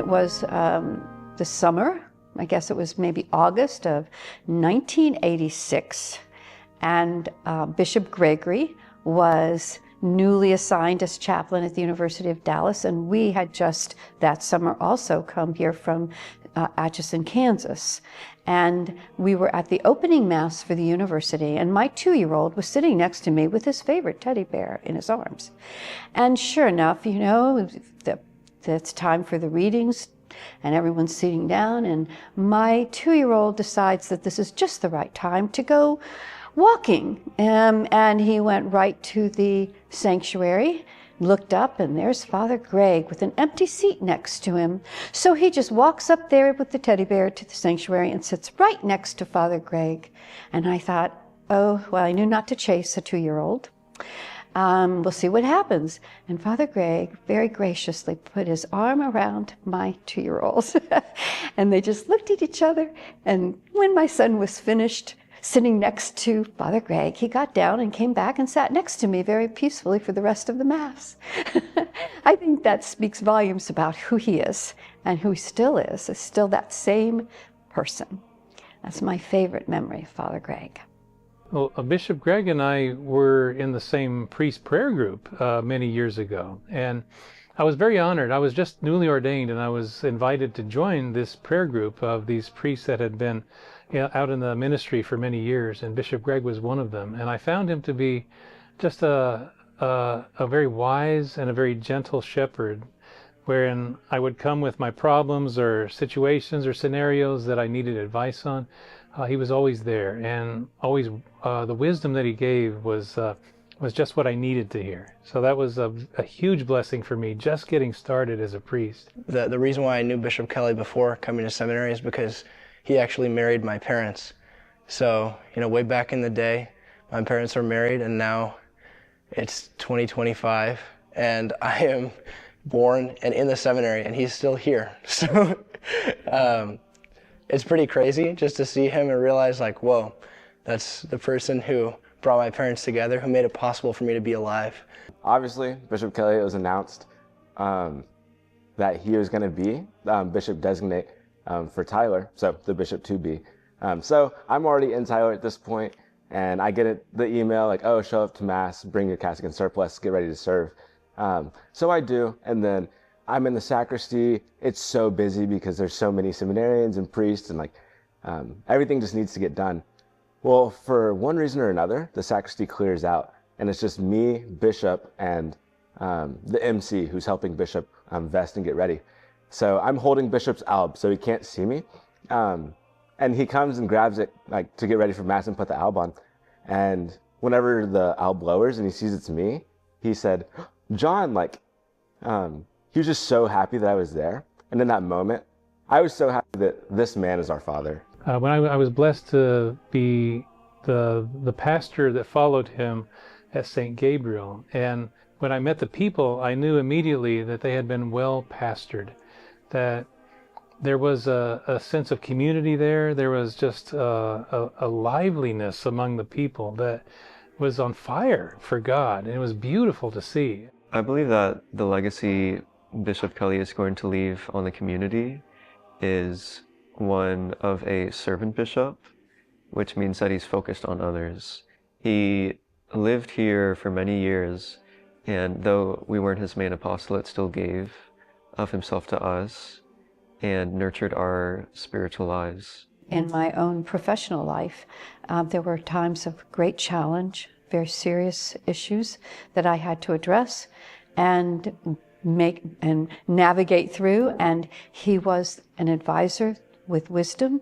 was the summer, I guess it was maybe August of 1986, and Bishop Gregory was newly assigned as chaplain at the University of Dallas, and we had just that summer also come here from Atchison, Kansas. And we were at the opening mass for the university, and my 2-year-old was sitting next to me with his favorite teddy bear in his arms. And sure enough, you know, it's time for the readings, and everyone's sitting down, and my 2-year-old decides that this is just the right time to go walking. And he went right to the sanctuary, looked up, and there's Father Greg with an empty seat next to him. So he just walks up there with the teddy bear to the sanctuary and sits right next to Father Greg. And I thought, oh, well, I knew not to chase a 2-year-old. We'll see what happens. And Father Greg very graciously put his arm around my 2-year-old. And they just looked at each other. And when my son was finished sitting next to Father Greg, he got down and came back and sat next to me very peacefully for the rest of the Mass. I think that speaks volumes about who he is and who he still is still that same person. That's my favorite memory of Father Greg. Well, Bishop Greg and I were in the same priest prayer group many years ago, and I was very honored. I was just newly ordained, and I was invited to join this prayer group of these priests that had been out in the ministry for many years, and Bishop Greg was one of them. And I found him to be just a very wise and a very gentle shepherd, wherein I would come with my problems or situations or scenarios that I needed advice on. He was always there, and always the wisdom that he gave was just what I needed to hear. So that was a huge blessing for me, just getting started as a priest. The reason why I knew Bishop Kelly before coming to seminary is because he actually married my parents. So, you know, way back in the day, my parents were married, and now it's 2025, and I am born and in the seminary, and he's still here. So it's pretty crazy just to see him and realize, like, whoa, that's the person who brought my parents together, who made it possible for me to be alive. Obviously, Bishop Kelly, it was announced that he was going to be Bishop Designate for Tyler, so the Bishop to be. So I'm already in Tyler at this point, and I get the email like, oh, show up to Mass, bring your cassock and surplice, get ready to serve. So I do, and then I'm in the sacristy. It's so busy because there's so many seminarians and priests, and like everything just needs to get done. Well, for one reason or another, the sacristy clears out, and it's just me, Bishop, and the MC who's helping Bishop vest and get ready. So I'm holding Bishop's alb, so he can't see me. And he comes and grabs it like to get ready for Mass and put the alb on. And whenever the alb lowers and he sees it's me, he said, John, like, he was just so happy that I was there. And in that moment, I was so happy that this man is our father. When I was blessed to be the pastor that followed him at St. Gabriel, and when I met the people, I knew immediately that they had been well pastored, that there was a sense of community there. There was just a liveliness among the people that was on fire for God, and it was beautiful to see. I believe that the legacy Bishop Kelly is going to leave on the community is one of a servant bishop, which means that he's focused on others. He lived here for many years, and though we weren't his main apostolate, still gave of himself to us and nurtured our spiritual lives. In my own professional life, there were times of great challenge, very serious issues that I had to address and navigate through, and he was an advisor with wisdom,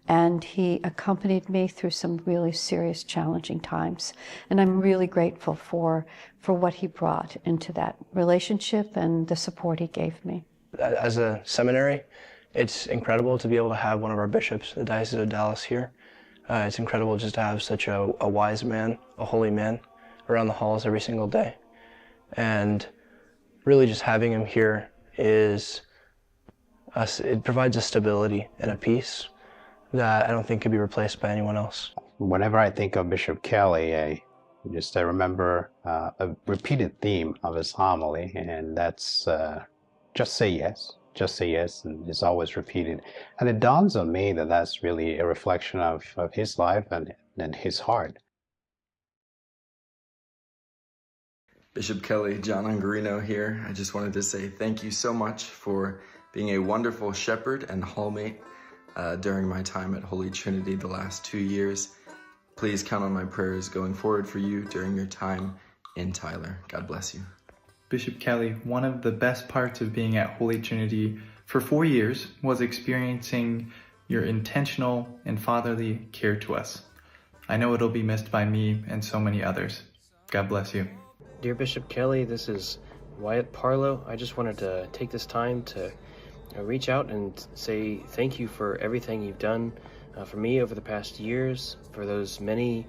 and he accompanied me through some really serious, challenging times. And I'm really grateful for what he brought into that relationship and the support he gave me. As a seminary, it's incredible to be able to have one of our bishops, the Diocese of Dallas, here. It's incredible just to have such a wise man, a holy man, around the halls every single day. And really just having him here it provides a stability and a peace that I don't think could be replaced by anyone else. Whenever I think of Bishop Kelly, I remember a repeated theme of his homily, and that's just say yes. just say yes, and it's always repeated. And it dawns on me that that's really a reflection of his life and his heart. Bishop Kelly, John Angarino here. I just wanted to say thank you so much for being a wonderful shepherd and hallmate during my time at Holy Trinity the last 2 years. Please count on my prayers going forward for you during your time in Tyler. God bless you. Bishop Kelly, one of the best parts of being at Holy Trinity for 4 years was experiencing your intentional and fatherly care to us. I know it'll be missed by me and so many others. God bless you. Dear Bishop Kelly, this is Wyatt Parlow. I just wanted to take this time to reach out and say thank you for everything you've done for me over the past years, for those many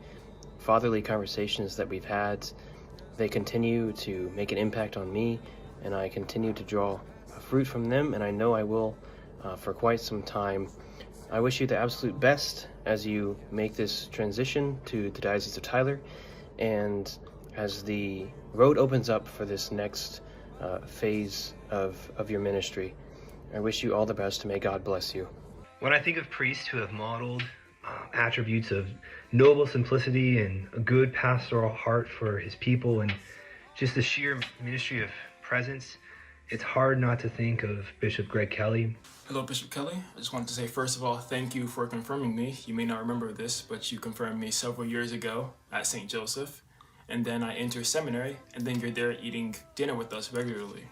fatherly conversations that we've had. They continue to make an impact on me, and I continue to draw fruit from them, and I know I will for quite some time. I wish you the absolute best as you make this transition to the Diocese of Tyler, and as the road opens up for this next phase of your ministry. I wish you all the best, and may God bless you. When I think of priests who have modeled attributes of noble simplicity and a good pastoral heart for his people and just the sheer ministry of presence, it's hard not to think of Bishop Greg Kelly. Hello, Bishop Kelly. I just wanted to say, first of all, thank you for confirming me. You may not remember this, but you confirmed me several years ago at St. Joseph. And then I entered seminary, and then you're there eating dinner with us regularly.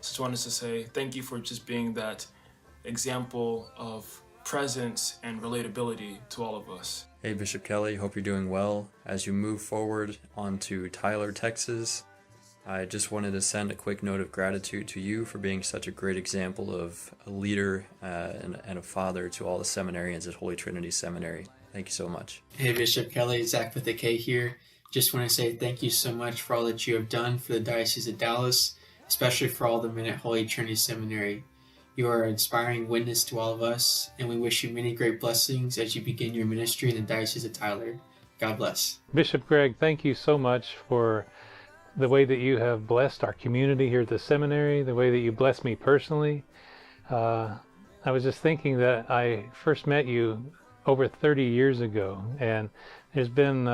So just wanted to say thank you for just being that example of presence and relatability to all of us. Hey Bishop Kelly, hope you're doing well. As you move forward onto Tyler, Texas, I just wanted to send a quick note of gratitude to you for being such a great example of a leader and a father to all the seminarians at Holy Trinity Seminary. Thank you so much. Hey Bishop Kelly, Zach with the K here. Just want to say thank you so much for all that you have done for the Diocese of Dallas, especially for all the men at Holy Trinity Seminary. You are an inspiring witness to all of us, and we wish you many great blessings as you begin your ministry in the Diocese of Tyler. God bless. Bishop Greg, thank you so much for the way that you have blessed our community here at the seminary, the way that you blessed me personally. I was just thinking that I first met you over 30 years ago, and there's been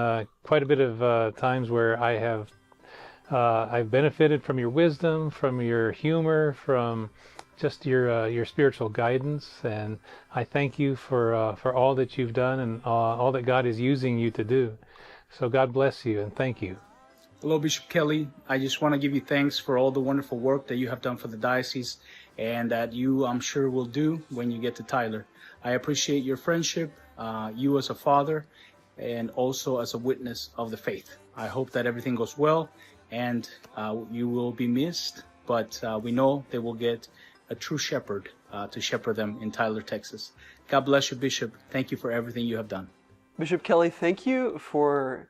quite a bit of times where I've benefited from your wisdom, from your humor, from just your spiritual guidance, and I thank you for all that you've done and all that God is using you to do. So God bless you and thank you. Hello, Bishop Kelly. I just want to give you thanks for all the wonderful work that you have done for the diocese and that you, I'm sure, will do when you get to Tyler. I appreciate your friendship, you as a father, and also as a witness of the faith. I hope that everything goes well and you will be missed, but we know they will get a true shepherd to shepherd them in Tyler, Texas. God bless you, Bishop. Thank you for everything you have done. Bishop Kelly, thank you for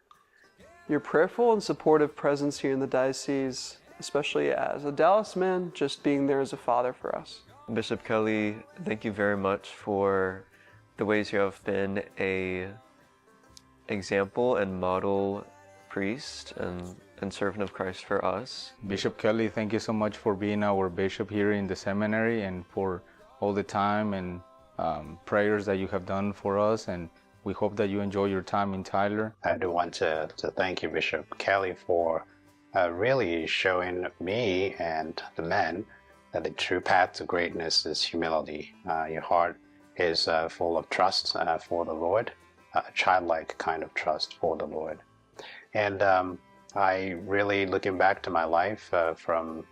your prayerful and supportive presence here in the diocese, especially as a Dallas man, just being there as a father for us. Bishop Kelly, thank you very much for the ways you have been a example and model priest and servant of Christ for us. Bishop Kelly, thank you so much for being our bishop here in the seminary and for all the time and prayers that you have done for us, and we hope that you enjoy your time in Tyler. I do want to thank you, Bishop Kelly, for really showing me and the men that the true path to greatness is humility. Your heart is full of trust for the Lord, a childlike kind of trust for the Lord. And I really, looking back to my life from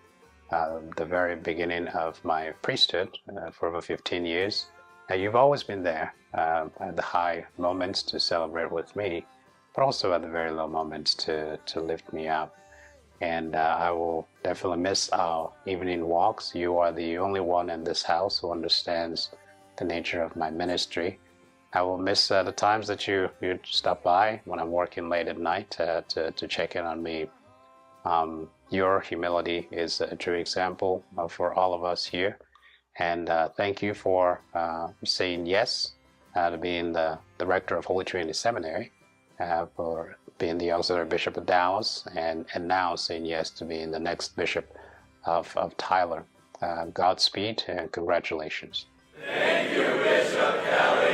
the very beginning of my priesthood for over 15 years, you've always been there at the high moments to celebrate with me, but also at the very low moments to lift me up. And I will definitely miss our evening walks. You are the only one in this house who understands the nature of my ministry. I will miss the times that you stop by when I'm working late at night to check in on me. Your humility is a true example for all of us here. And thank you for saying yes to being the rector of Holy Trinity Seminary, for being the auxiliary bishop of Dallas, and now saying yes to being the next bishop of Tyler. Godspeed and congratulations. Thank you, Bishop Kelly.